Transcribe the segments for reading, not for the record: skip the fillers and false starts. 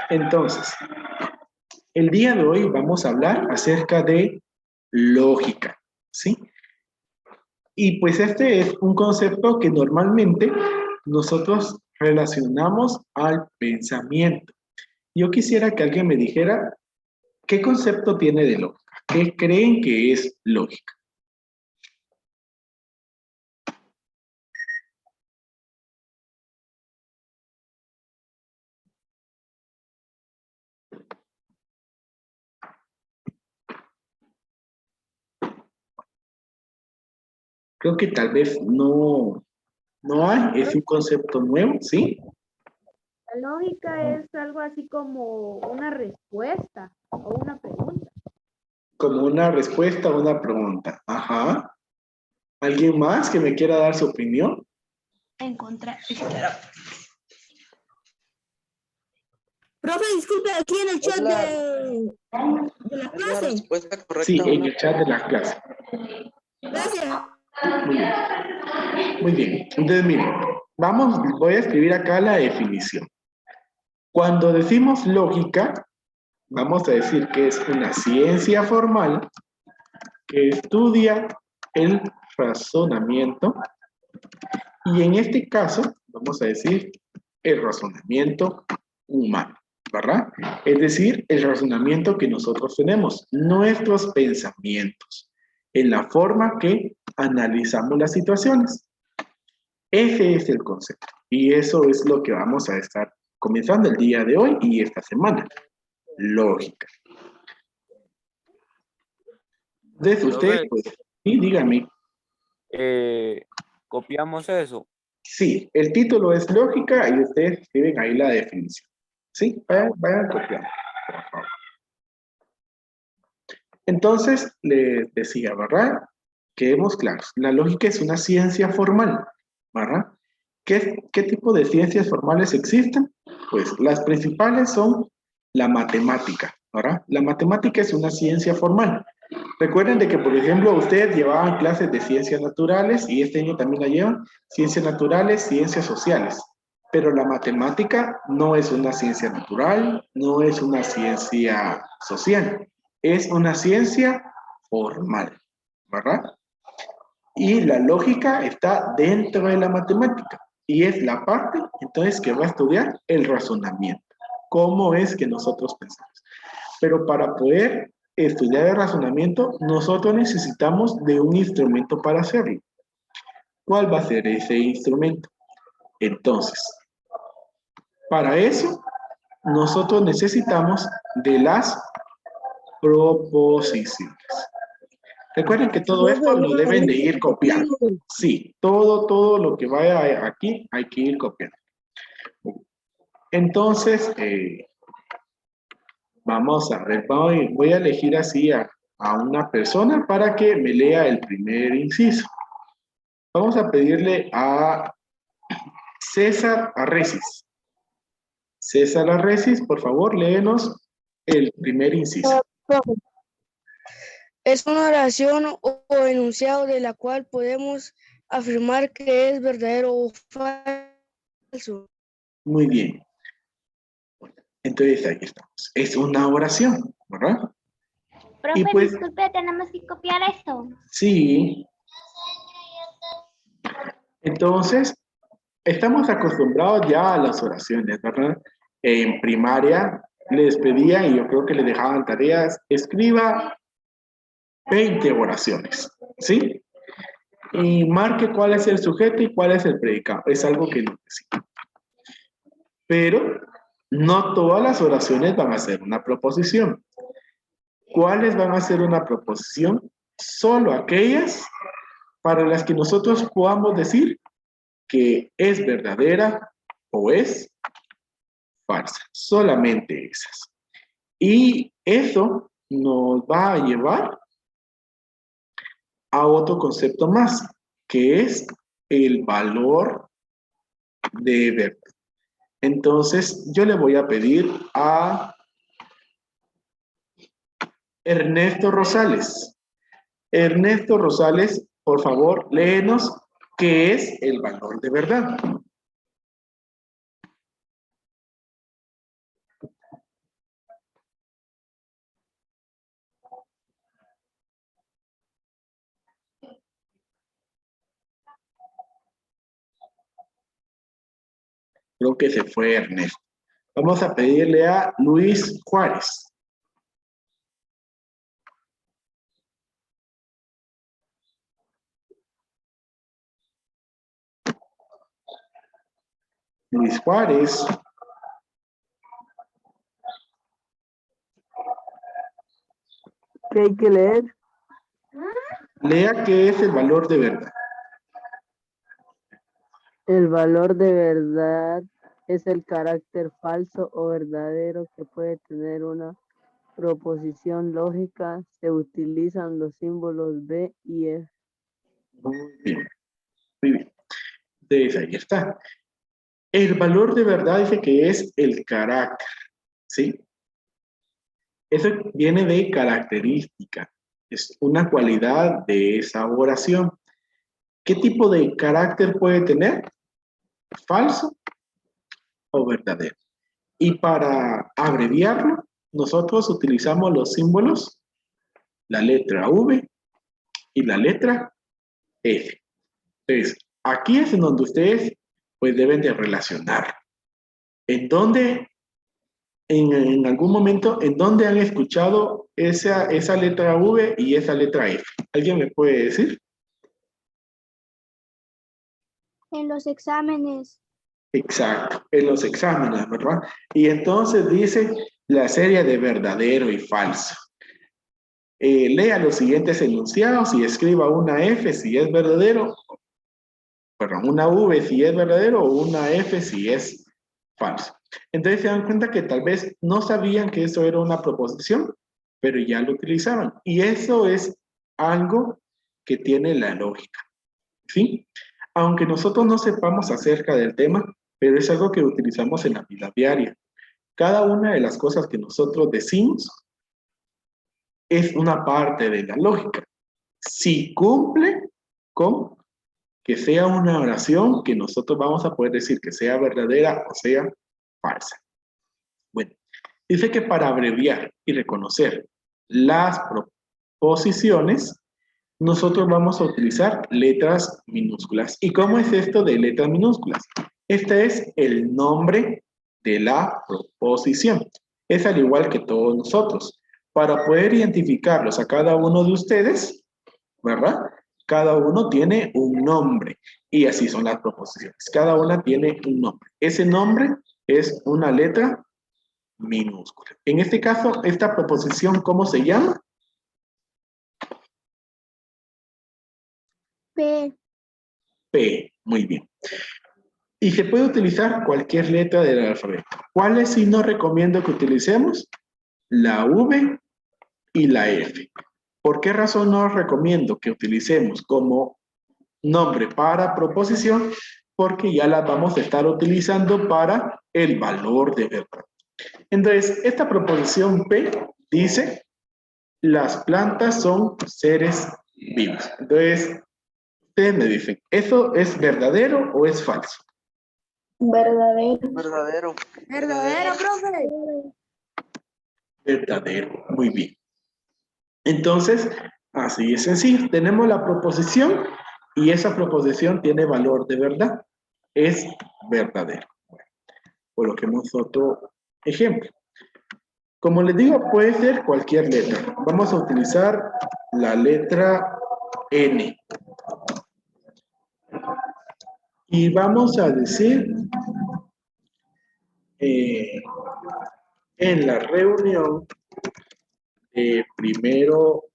Entonces, el día de hoy vamos a hablar acerca de lógica, ¿sí? Y pues este es un concepto que normalmente nosotros relacionamos al pensamiento. Yo quisiera que alguien me dijera qué concepto tiene de lógica, qué creen que es lógica. Creo que tal vez no hay, es un concepto nuevo, ¿sí? La lógica es algo así como una respuesta o una pregunta. Como una respuesta a una pregunta. Ajá. ¿Alguien más que me quiera dar su opinión? Encontrar. Profe, disculpe, aquí en el chat de la La clase. respuesta correcta. Sí, en el chat de la clase. Gracias. Muy bien. Muy bien. Entonces, miren, voy a escribir acá la definición. Cuando decimos lógica, vamos a decir que es una ciencia formal que estudia el razonamiento y en este caso vamos a decir el razonamiento humano, ¿verdad? Es decir, el razonamiento que nosotros tenemos, nuestros pensamientos, en la forma que analizamos las situaciones. Ese es el concepto y eso es lo que vamos a estar comenzando el día de hoy y esta semana. Lógica. Desde usted, pues, sí, dígame. Copiamos eso. Sí, el título es lógica y ustedes escriben ahí la definición. Sí, vayan copiando, por favor. Entonces, les decía, ¿verdad? Quedemos claros. La lógica es una ciencia formal, ¿verdad? ¿Qué tipo de ciencias formales existen? Pues las principales son la matemática, ¿verdad? La matemática es una ciencia formal. Recuerden de que, por ejemplo, ustedes llevaban clases de ciencias naturales y este año también la llevan, ciencias naturales, ciencias sociales. Pero la matemática no es una ciencia natural, no es una ciencia social, es una ciencia formal, ¿verdad? Y la lógica está dentro de la matemática y es la parte, entonces, que va a estudiar el razonamiento. ¿Cómo es que nosotros pensamos? Pero para poder estudiar el razonamiento, nosotros necesitamos de un instrumento para hacerlo. ¿Cuál va a ser ese instrumento? Entonces, para eso, nosotros necesitamos de las proposiciones. Recuerden que todo esto lo deben de ir copiando. Sí, todo lo que vaya aquí hay que ir copiando. Entonces, vamos a ver, voy a elegir así a una persona para que me lea el primer inciso. Vamos a pedirle a César Arrecis. César Arrecis, por favor, léenos el primer inciso. Es una oración o enunciado de la cual podemos afirmar que es verdadero o falso. Muy bien. Entonces, ahí estamos. Es una oración, ¿verdad? Profe, Y pues, disculpe, tenemos que copiar esto. sí. Entonces, estamos acostumbrados ya a las oraciones, ¿verdad? En primaria les pedía, y yo creo que les dejaban tareas, escriba 20 oraciones, ¿sí? Y marque cuál es el sujeto y cuál es el predicado. Es algo que no necesita. Pero no todas las oraciones van a ser una proposición. ¿Cuáles van a ser una proposición? Solo aquellas para las que nosotros podamos decir que es verdadera o es falsa. Solamente esas. Y eso nos va a llevar a otro concepto más, que es el valor de verdad. Entonces, yo le voy a pedir a Ernesto Rosales. Ernesto Rosales, por favor, léenos ¿Qué es el valor de verdad? Creo que se fue Ernesto. Vamos a pedirle a Luis Juárez. Luis Juárez. ¿Qué hay que leer? Lea qué es el valor de verdad. El valor de verdad es el carácter falso o verdadero que puede tener una proposición lógica. Se utilizan los símbolos B y F. Muy bien. Muy bien. Entonces, ahí está. El valor de verdad dice que es el carácter, ¿sí? Eso viene de característica. Es una cualidad de esa oración. ¿Qué tipo de carácter puede tener? ¿Falso o verdadero? Y para abreviarlo, nosotros utilizamos los símbolos, la letra V y la letra F. Entonces, aquí es en donde ustedes pues deben de relacionar. ¿En dónde, en algún momento, en dónde han escuchado esa letra V y esa letra F? ¿Alguien me puede decir? En los exámenes. Exacto, en los exámenes, ¿verdad? Y entonces dice la serie de verdadero y falso. Lea los siguientes enunciados y escriba una F si es verdadero, perdón, una V si es verdadero o una F si es falso. Entonces se dan cuenta que tal vez no sabían que eso era una proposición, pero ya lo utilizaban. Y eso es algo que tiene la lógica, ¿sí? Aunque nosotros no sepamos acerca del tema, pero es algo que utilizamos en la vida diaria. Cada una de las cosas que nosotros decimos es una parte de la lógica. Si cumple con que sea una oración que nosotros vamos a poder decir que sea verdadera o sea falsa. Bueno, dice que para abreviar y reconocer las proposiciones, nosotros vamos a utilizar letras minúsculas. ¿Y cómo es esto de letras minúsculas? Este es el nombre de la proposición. Es al igual que todos nosotros. Para poder identificarlos a cada uno de ustedes, ¿verdad? Cada uno tiene un nombre. Y así son las proposiciones. Cada una tiene un nombre. Ese nombre es una letra minúscula. En este caso, esta proposición, ¿cómo se llama? P. P. Muy bien. Y se puede utilizar cualquier letra del alfabeto. ¿Cuáles sí no recomiendo que utilicemos? La V y la F. ¿Por qué razón no recomiendo que utilicemos como nombre para proposición? Porque ya las vamos a estar utilizando para el valor de verdad. Entonces, esta proposición P dice, las plantas son seres vivos. Entonces, ustedes me dicen, ¿eso es verdadero o es falso? Verdadero. Verdadero. Verdadero, profe. Verdadero, muy bien. Entonces, así es sencillo. Tenemos la proposición y esa proposición tiene valor de verdad. Es verdadero. Bueno, coloquemos otro ejemplo. Como les digo, puede ser cualquier letra. Vamos a utilizar la letra N. Y vamos a decir en la reunión de primero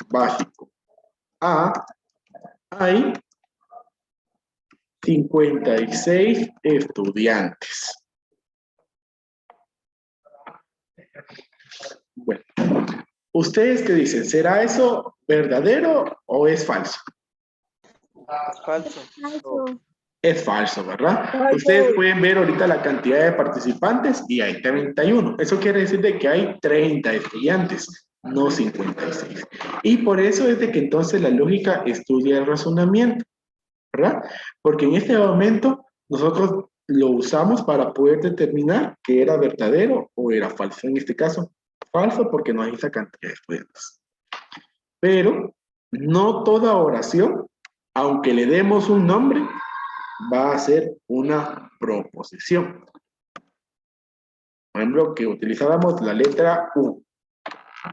básico A hay 56 estudiantes. Bueno, ¿ustedes qué dicen? ¿Será eso verdadero o es falso? Es falso. Falso. Es falso, ¿verdad? Ustedes pueden ver ahorita la cantidad de participantes y hay 31. Eso quiere decir de que hay 30 estudiantes, no 56. Y por eso es de que entonces la lógica estudia el razonamiento. ¿verdad? Porque en este momento nosotros lo usamos para poder determinar que era verdadero o era falso. En este caso, falso porque no hay esa cantidad de estudiantes. Pero no toda oración, aunque le demos un nombre, va a ser una proposición. Por ejemplo, que utilizáramos la letra U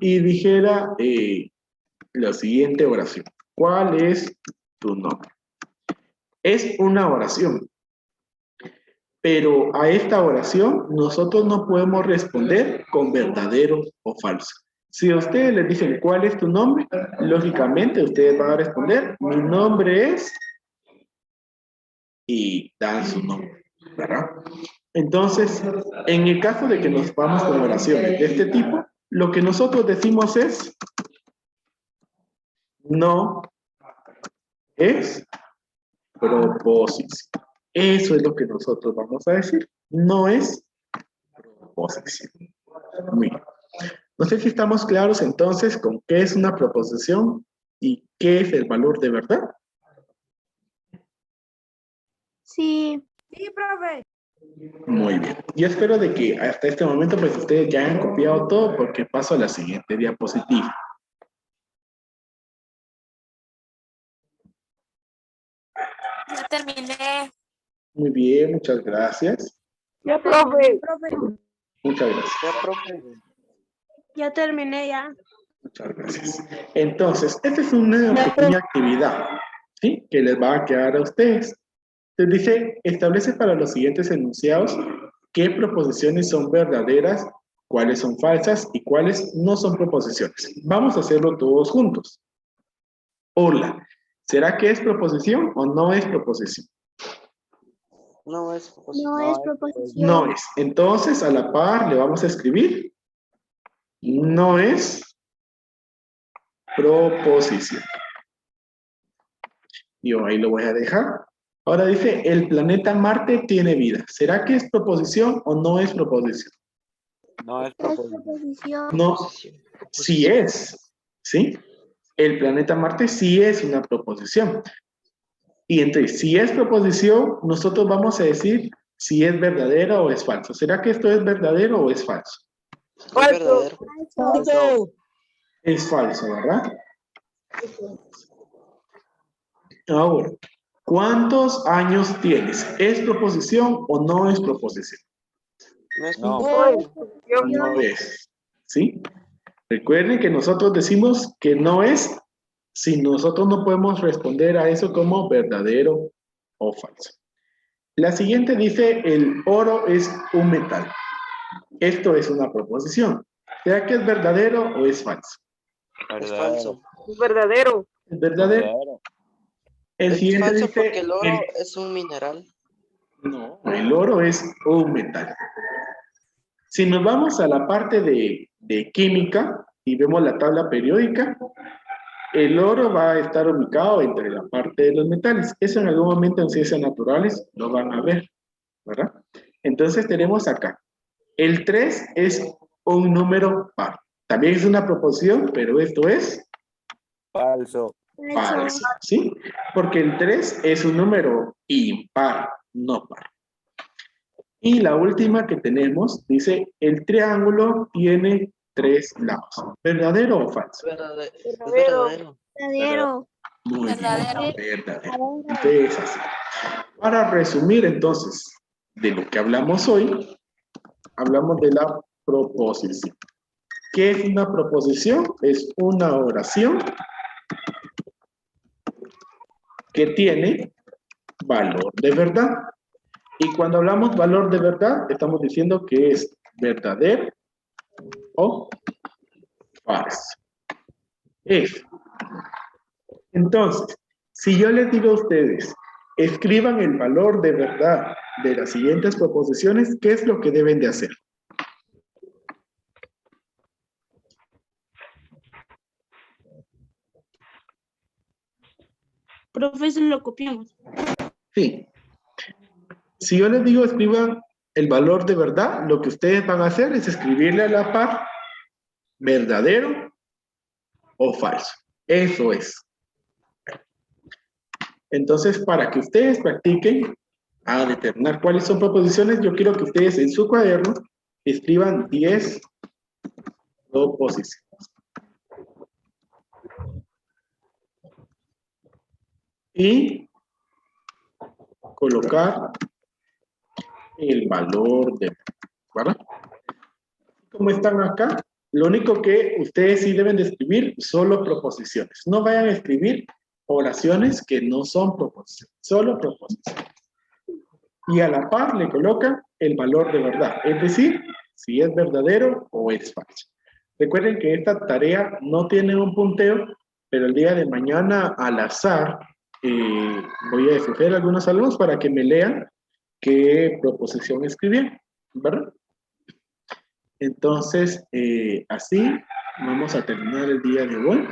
y dijera la siguiente oración. ¿Cuál es tu nombre? Es una oración. Pero a esta oración nosotros no podemos responder con verdadero o falso. Si a ustedes les dicen cuál es tu nombre, lógicamente ustedes van a responder, mi nombre es, y dan su nombre, ¿verdad? Entonces, en el caso de que nos vamos con oraciones de este tipo, lo que nosotros decimos es, no es proposición. Eso es lo que nosotros vamos a decir. No es proposición. Muy bien. No sé si estamos claros entonces con qué es una proposición y qué es el valor de verdad. Sí. Sí, profe. Muy bien. Yo espero de que hasta este momento pues ustedes ya hayan copiado todo porque paso a la siguiente diapositiva. Ya terminé. Muy bien, muchas gracias. Ya, profe. Profe. Muchas gracias. Ya, profe. Ya terminé ya. Muchas gracias. Entonces, esta es una pequeña actividad, ¿sí? Que les va a quedar a ustedes. Les dice, establece para los siguientes enunciados qué proposiciones son verdaderas, cuáles son falsas y cuáles no son proposiciones. Vamos a hacerlo todos juntos. Hola, ¿será que es proposición o no es proposición? No es No es proposición. No es. Entonces, a la par le vamos a escribir, no es proposición. Yo ahí lo voy a dejar. Ahora dice, el planeta Marte tiene vida. ¿Será que es proposición o no es proposición? No es Es proposición. proposición. No, sí es, ¿sí? El planeta Marte sí es una proposición. Y entonces, si es proposición, nosotros vamos a decir si es verdadero o es falso. ¿Será que esto es verdadero o es falso? Es verdadero. Falso. Es falso, ¿verdad? Ahora, ¿cuántos años tienes? ¿Es proposición o no es proposición? No es No proposición. es No es, ¿sí? Recuerden que nosotros decimos que no es si nosotros no podemos responder a eso como verdadero o falso. La siguiente dice, el oro es un metal. Esto es una proposición. ¿Será que es verdadero o es falso? Es falso. Verdadero. ¿Es verdadero? El Es siguiente falso dice, porque el oro es un mineral. no, el oro es un metal. Si nos vamos a la parte de química y vemos la tabla periódica, el oro va a estar ubicado entre la parte de los metales. Eso en algún momento en ciencias naturales lo van a ver, ¿verdad? Entonces tenemos acá, el 3 es un número par. También es una proposición, pero esto es Falso. falso, ¿sí? Porque el 3 es un número impar, no par. Y la última que tenemos dice, el triángulo tiene 3 lados. ¿Verdadero o falso? Es verdadero. verdadero. Muy Verdadero. bien, verdadero. Entonces, así. Para resumir, entonces, de lo que hablamos hoy, hablamos de la proposición. ¿Qué es una proposición? Es una oración que tiene valor de verdad. Y cuando hablamos valor de verdad, estamos diciendo que es verdadero o falso. Es. Entonces, si yo les digo a ustedes, escriban el valor de verdad de las siguientes proposiciones, ¿qué es lo que deben de hacer? Profesor, lo copiamos. Sí. Si yo les digo escriban el valor de verdad, lo que ustedes van a hacer es escribirle a la par verdadero o falso. Eso es. Entonces, para que ustedes practiquen a determinar cuáles son proposiciones, yo quiero que ustedes en su cuaderno escriban 10 proposiciones. Y colocar el valor de, ¿verdad? Como están acá, lo único que ustedes sí deben de escribir solo proposiciones. No vayan a escribir oraciones que no son proposiciones, solo proposiciones. Y a la par le colocan el valor de verdad, es decir, si es verdadero o es falso. Recuerden que esta tarea no tiene un punteo, pero el día de mañana al azar voy a escoger algunos alumnos para que me lean qué proposición escribieron, ¿verdad? Entonces, así vamos a terminar el día de hoy.